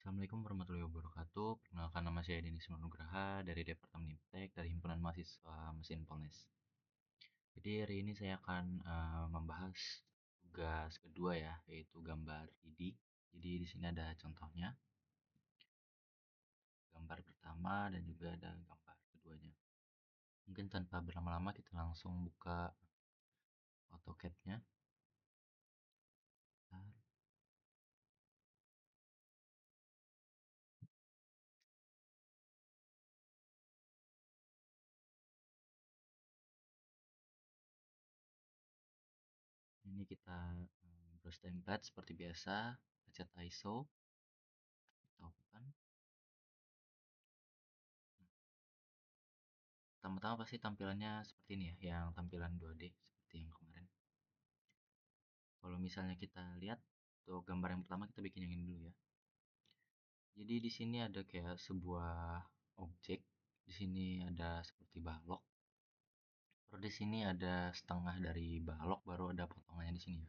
Assalamualaikum warahmatullahi wabarakatuh. Perkenalkan, nama saya Denis Nugraha dari Departemen Iptek dari Himpunan Mahasiswa Mesin Polnes. Jadi hari ini saya akan membahas tugas kedua ya, yaitu gambar ID. Jadi di sini ada contohnya, gambar pertama dan juga ada gambar keduanya. Mungkin tanpa berlama-lama kita langsung buka AutoCAD-nya. Ini kita browse template seperti biasa, pencet ISO, kita open. Pertama-tama pasti tampilannya seperti ini ya, yang tampilan 2D seperti yang kemarin. Kalau misalnya kita lihat untuk gambar yang pertama, kita bikin yang ini dulu ya. Jadi di sini ada kayak sebuah objek. Di sini ada seperti balok. Terus di sini ada setengah dari balok, baru ada potongannya di sini ya.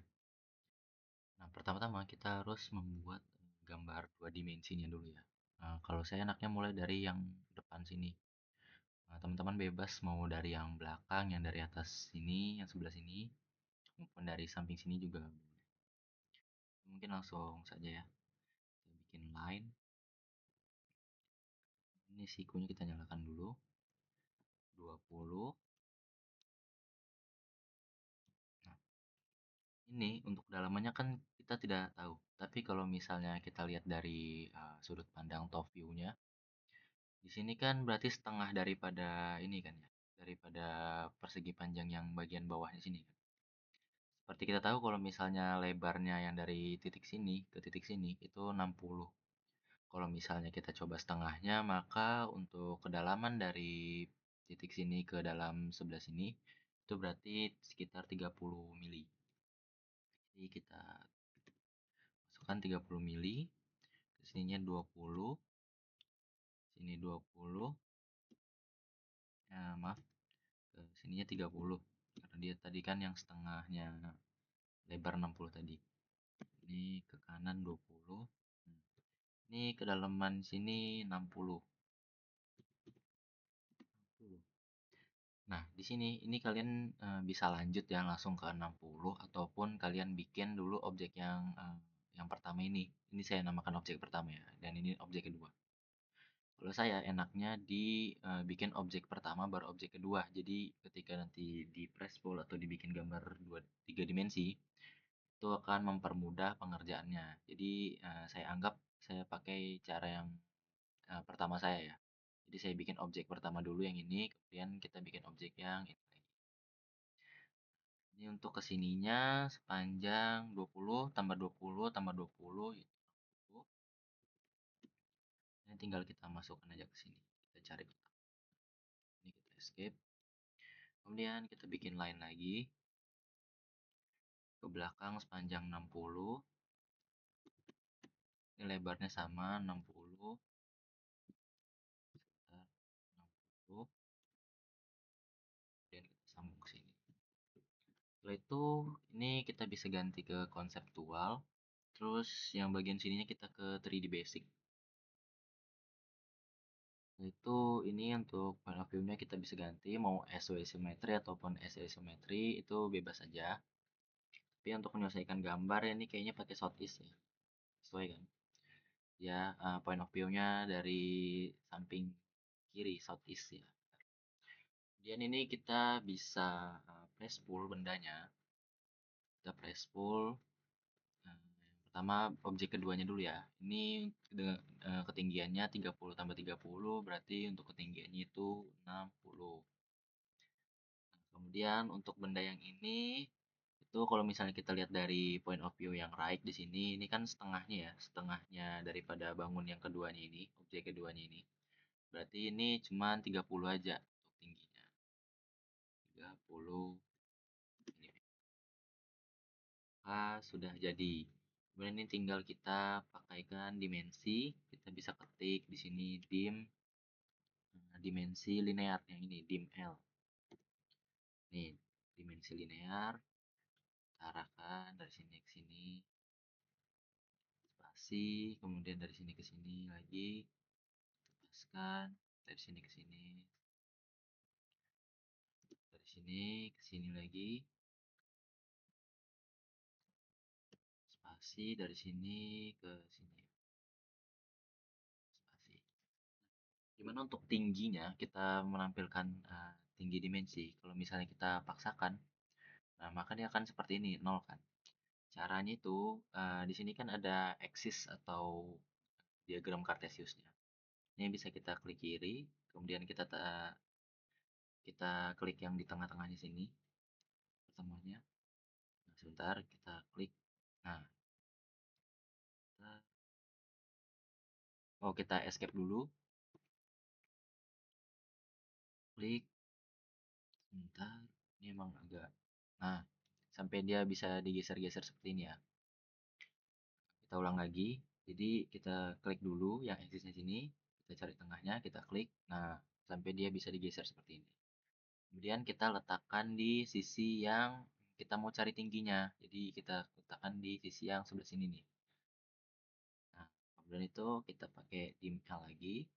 Nah, pertama-tama kita harus membuat gambar dua dimensinya dulu ya. Nah, kalau saya enaknya mulai dari yang depan sini. Nah, teman-teman bebas mau dari yang belakang, yang dari atas sini, yang sebelah sini, maupun dari samping sini juga boleh. Mungkin langsung saja ya. Kita bikin line. Ini sikunya kita nyalakan dulu. 20. Nah, ini untuk kedalamannya kan kita tidak tahu. Tapi kalau misalnya kita lihat dari sudut pandang top view-nya, di sini kan berarti setengah daripada ini kan ya, daripada persegi panjang yang bagian bawahnya sini kan. Seperti kita tahu kalau misalnya lebarnya yang dari titik sini ke titik sini itu 60. Kalau misalnya kita coba setengahnya, maka untuk kedalaman dari titik sini ke dalam sebelah sini itu berarti sekitar 30 mili. Jadi kita masukkan 30 mili, ke sininya 20, sini 20, maaf, ke sininya 30. Karena dia tadi kan yang setengahnya lebar 60 tadi. Ini ke kanan 20. Ini kedalaman sini 60. Nah, di sini ini kalian bisa lanjut ya langsung ke 60 ataupun kalian bikin dulu objek yang pertama ini. Ini saya namakan objek pertama ya, dan ini objek kedua. Kalau saya enaknya bikin objek pertama baru objek kedua. Jadi ketika nanti di press pull atau dibikin gambar 3 dimensi, itu akan mempermudah pengerjaannya. Jadi saya anggap saya pakai cara yang pertama saya ya. Jadi saya bikin objek pertama dulu yang ini, kemudian kita bikin objek yang ini. Ini untuk kesininya sepanjang 20 tambah 20 tambah 20 itu. Ini tinggal kita masukkan aja ke sini. Kita cari kotak. Ini kita escape. Kemudian kita bikin line lagi. Ke belakang sepanjang 60. Ini lebarnya sama 60. Sekitar 60. Kemudian kita sambung ke sini. Setelah itu ini kita bisa ganti ke konseptual. Terus yang bagian sininya kita ke 3D basic. Itu ini untuk point of view-nya kita bisa ganti mau isometri ataupun isometri, itu bebas saja. Tapi untuk menyelesaikan gambar ini kayaknya pakai Southeast ya. Sesuai kan? Ya, point of view-nya dari samping kiri Southeast ya. Kemudian ini kita bisa press pull bendanya. Kita press pull. Yang pertama objek keduanya dulu ya. Ini ketinggiannya 30 tambah 30 berarti untuk ketinggiannya itu 60. Kemudian untuk benda yang ini itu kalau misalnya kita lihat dari point of view yang right di sini, ini kan setengahnya ya, setengahnya daripada bangun yang keduanya ini, objek keduanya ini. Berarti ini cuma 30 aja untuk tingginya. 30 mm. Sudah jadi. Kemudian ini tinggal kita pakaikan dimensi. Kita bisa ketik di sini dimensi linear yang ini, dim L. Nih, dimensi linear. Kita arahkan dari sini ke sini. spasi, kemudian dari sini ke sini lagi, lepaskan, dari sini ke sini, dari sini ke sini lagi, spasi, dari sini ke sini, spasi. Gimana untuk tingginya? Kita menampilkan tinggi dimensi. Kalau misalnya kita paksakan, nah maka dia akan seperti ini, 0 kan. Caranya itu, di sini kan ada eksis atau diagram kartesiusnya. Ini bisa kita klik kiri, kemudian kita klik yang di tengah-tengahnya sini, pertemuannya. Nah, sebentar kita klik. Nah, kita, kita escape dulu, klik, sebentar. Ini emang agak. Nah, sampai dia bisa digeser-geser seperti ini ya. Kita ulang lagi. Jadi kita klik dulu yang eksisnya sini, kita cari tengahnya, kita klik. Nah, sampai dia bisa digeser seperti ini. Kemudian kita letakkan di sisi yang kita mau cari tingginya. Jadi kita letakkan di sisi yang sebelah sini nih. Nah, kemudian itu kita pakai dim L lagi,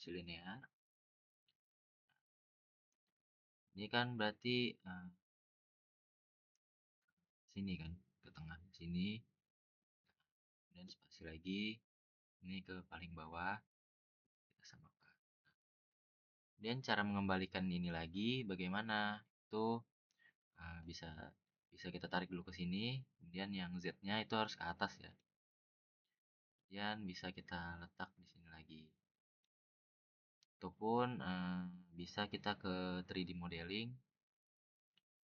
silinear. Ini kan berarti sini kan, ke tengah sini, dan spasi lagi, ini ke paling bawah, kita samakan. Kemudian cara mengembalikan ini lagi, bagaimana? Itu bisa bisa kita tarik dulu ke sini, kemudian yang Z-nya itu harus ke atas ya. Kemudian bisa kita letak di sini lagi. Ataupun bisa kita ke 3D modeling.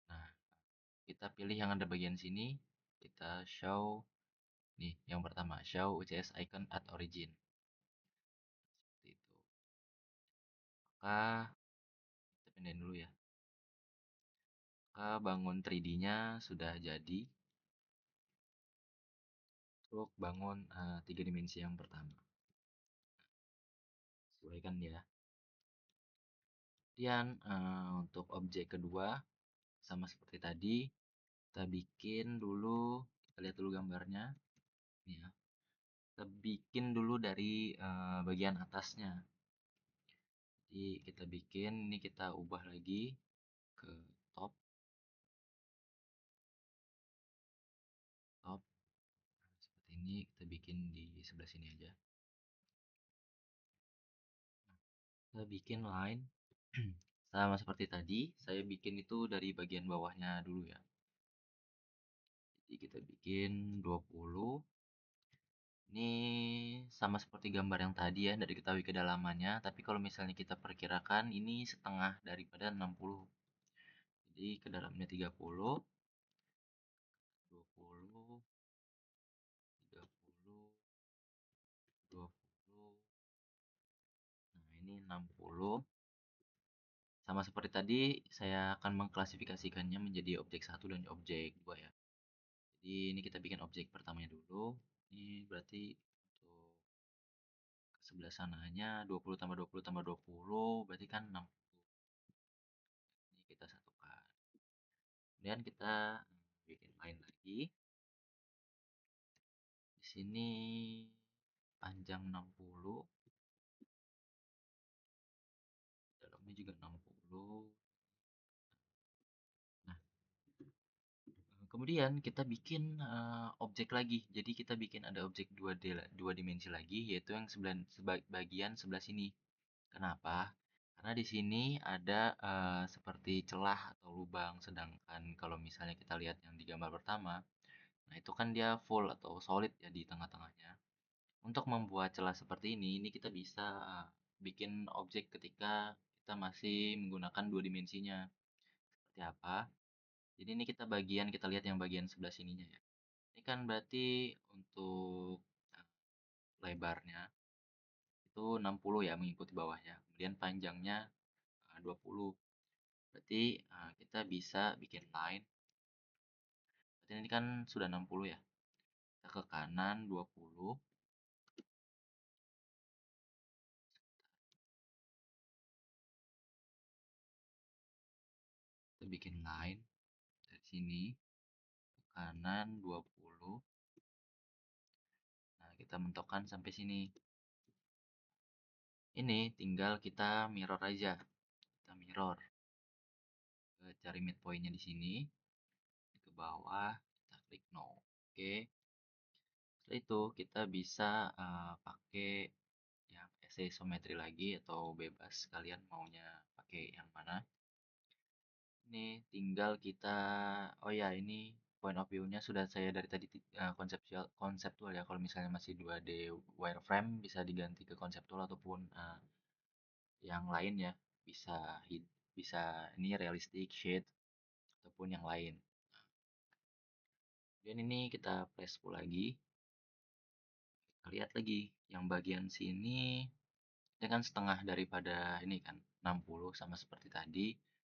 Nah, kita pilih yang ada bagian sini, kita show nih yang pertama, show UCS icon at origin. Seperti itu. Maka kita pindahin dulu ya. Maka bangun 3D-nya sudah jadi. Untuk bangun 3 dimensi yang pertama. Sesuaikan ya. Kemudian untuk objek kedua sama seperti tadi, kita bikin dulu, kita lihat dulu gambarnya. Ini ya. Kita bikin dulu dari bagian atasnya. Jadi kita bikin, ini kita ubah lagi ke top. Top. Nah, seperti ini kita bikin di sebelah sini aja. Nah, kita bikin line. Sama seperti tadi, saya bikin itu dari bagian bawahnya dulu ya. Jadi kita bikin 20. Ini sama seperti gambar yang tadi ya, dari ketahui kedalamannya. Tapi kalau misalnya kita perkirakan, ini setengah daripada 60. Jadi ke dalamnya 30, 20, 30, 20. Nah, ini 60. Sama seperti tadi, saya akan mengklasifikasikannya menjadi objek 1 dan objek 2 ya. Jadi ini kita bikin objek pertamanya dulu. Ini berarti untuk sebelah sananya 20 tambah 20 tambah 20 berarti kan 60. Ini kita satukan. Kemudian kita bikin lain lagi. Di sini panjang 60, dalamnya juga 60. Nah, kemudian kita bikin objek lagi. Jadi kita bikin ada objek 2 dimensi lagi, yaitu yang bagian sebelah sini. Kenapa? Karena di sini ada seperti celah atau lubang, sedangkan kalau misalnya kita lihat yang di gambar pertama, nah itu kan dia full atau solid ya di tengah-tengahnya. Untuk membuat celah seperti ini kita bisa bikin objek ketika kita masih menggunakan 2 dimensinya. Seperti apa? Jadi ini kita lihat yang bagian sebelah sininya ya. Ini kan berarti untuk lebarnya itu 60 ya mengikuti bawahnya. Kemudian panjangnya 20. Berarti kita bisa bikin line. Berarti ini kan sudah 60 ya. Kita ke kanan 20. Kita bikin line dari sini ke kanan 20. kita mentokkan sampai sini. Ini tinggal kita mirror aja. Kita mirror. Cari midpointnya di sini. Ke bawah, kita klik no. Oke. Setelah itu kita bisa pakai yang isometri lagi atau bebas kalian maunya pakai yang mana. Ini tinggal kita, oh ya ini point of view-nya sudah saya dari tadi konseptual ya. Kalau misalnya masih 2D wireframe bisa diganti ke konseptual ataupun yang lain ya. Bisa bisa ini realistic shade ataupun yang lain. Kemudian ini kita press full lagi. Kita lihat lagi yang bagian sini ini kan setengah daripada ini kan 60 sama seperti tadi.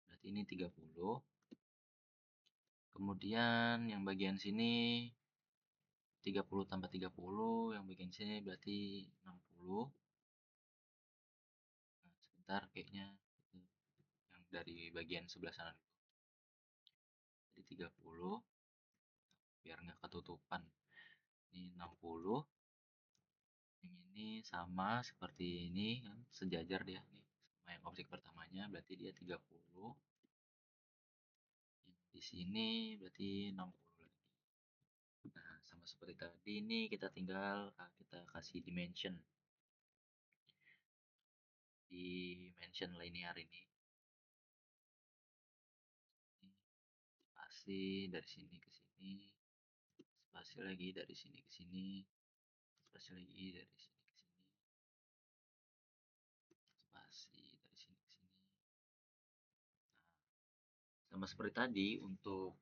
Berarti ini 30. Kemudian yang bagian sini 30 tambah 30, yang bagian sini berarti 60. Nah, sebentar kayaknya yang dari bagian sebelah sana dulu. Jadi 30 biar nggak ketutupan. Ini 60. Yang ini sama seperti ini kan sejajar dia nih sama yang objek pertamanya berarti dia 30. Yang di sini berarti 60 lagi. Nah, sama seperti tadi ini kita tinggal kita kasih dimension. Dimension linear ini. Spasi dari sini ke sini. Spasi lagi dari sini ke sini. Spasi lagi dari sini ke sini. Spasi dari sini ke sini. Nah, sama seperti tadi untuk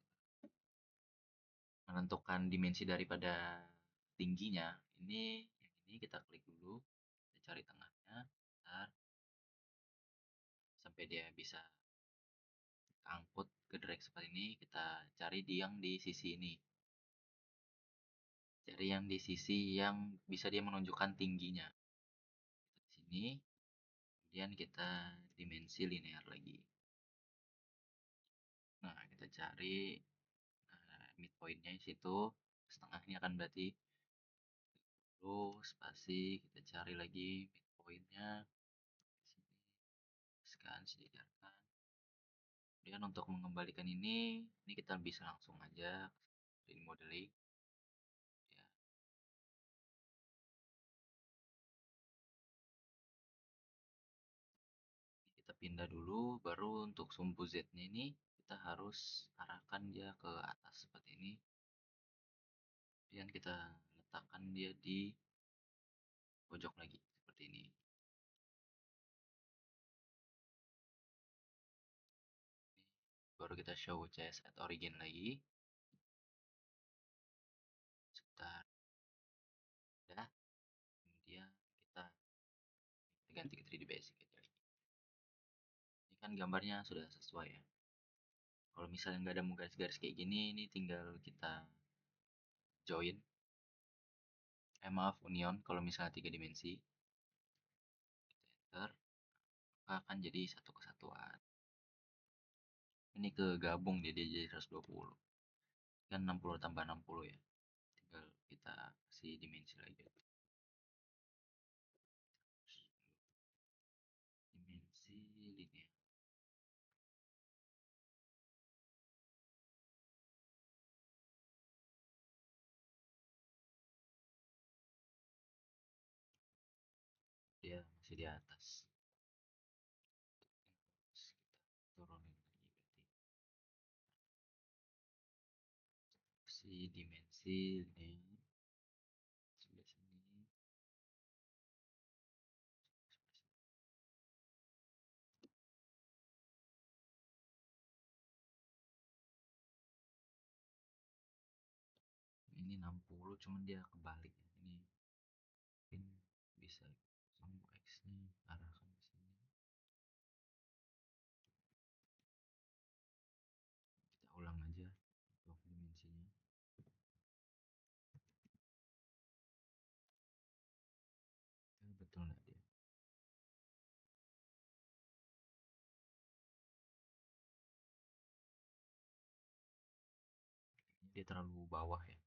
menentukan dimensi daripada tingginya, ini kita klik dulu, kita cari tengahnya, bentar, sampai dia bisa angkut ke drag seperti ini, kita cari yang di sisi ini. Cari yang di sisi yang bisa dia menunjukkan tingginya. Di sini, kemudian kita dimensi linear lagi. Nah, kita cari midpointnya di situ, setengahnya kan berarti spasi, kita cari lagi midpointnya di sini, sekarang sejajarkan. Kemudian untuk mengembalikan ini kita bisa langsung aja di modeling ya. Kita pindah dulu, baru untuk sumbu Z-nya ini kita harus arahkan dia ke atas seperti ini. Kemudian kita letakkan dia di pojok lagi seperti ini. Baru kita show CS at origin lagi. Sebentar. Udah. Kemudian kita ganti ke 3D Basic aja. Ini kan gambarnya sudah sesuai ya. Kalau misalnya nggak ada garis-garis kayak gini, ini tinggal kita join. Maaf, union kalau misalnya 3 dimensi. Kita enter, maka akan jadi satu kesatuan. Ini kegabung dia jadi 120. Kan 60 tambah 60 ya. Tinggal kita kasih dimensi lagi. Dimensi linear. Dia masih di atas. Terus kita turunin lagi berarti. Si dimensi linear. Sebelah sini. Ini 60 cuman dia kebalik ya. Ini mungkin bisa sumbu X nya arahkan ke sini. Kita ulang aja untuk dimensinya. Betul nggak dia? Dia terlalu bawah ya.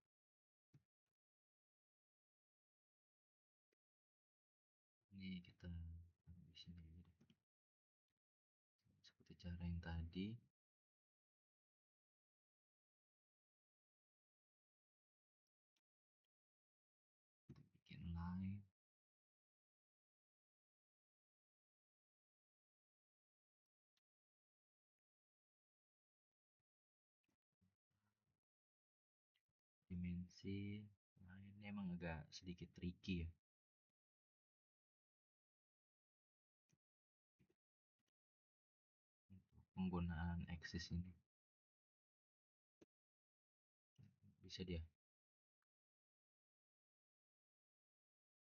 Ini kita taruh di sini aja deh. Seperti cara yang tadi, kita bikin line. Dimensi line emang agak sedikit tricky ya untuk penggunaan axis ini. Bisa dia.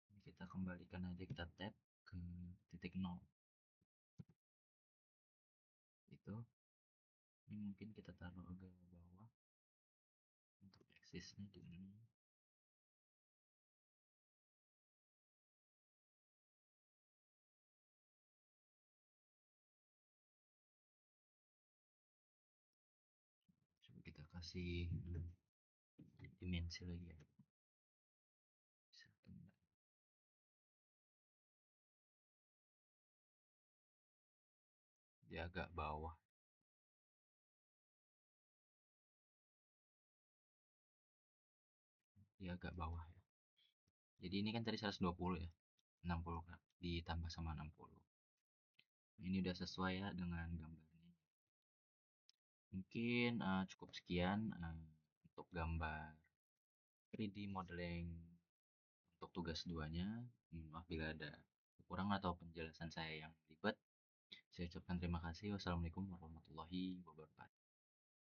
Ini kita kembalikan aja, kita tab ke titik 0. Itu. Ini mungkin kita taruh agak bawah untuk axisnya di ini. Coba kita kasih dimensi lagi ya. Dia agak bawah. Dia agak bawah ya. Jadi ini kan tadi 120 ya. 60 kan ditambah sama 60. Ini udah sesuai ya dengan gambarnya. Mungkin cukup sekian untuk gambar 3D modeling untuk tugas 2-nya. Maaf bila ada kekurangan atau penjelasan saya yang ribet. Saya ucapkan terima kasih. Wassalamualaikum warahmatullahi wabarakatuh.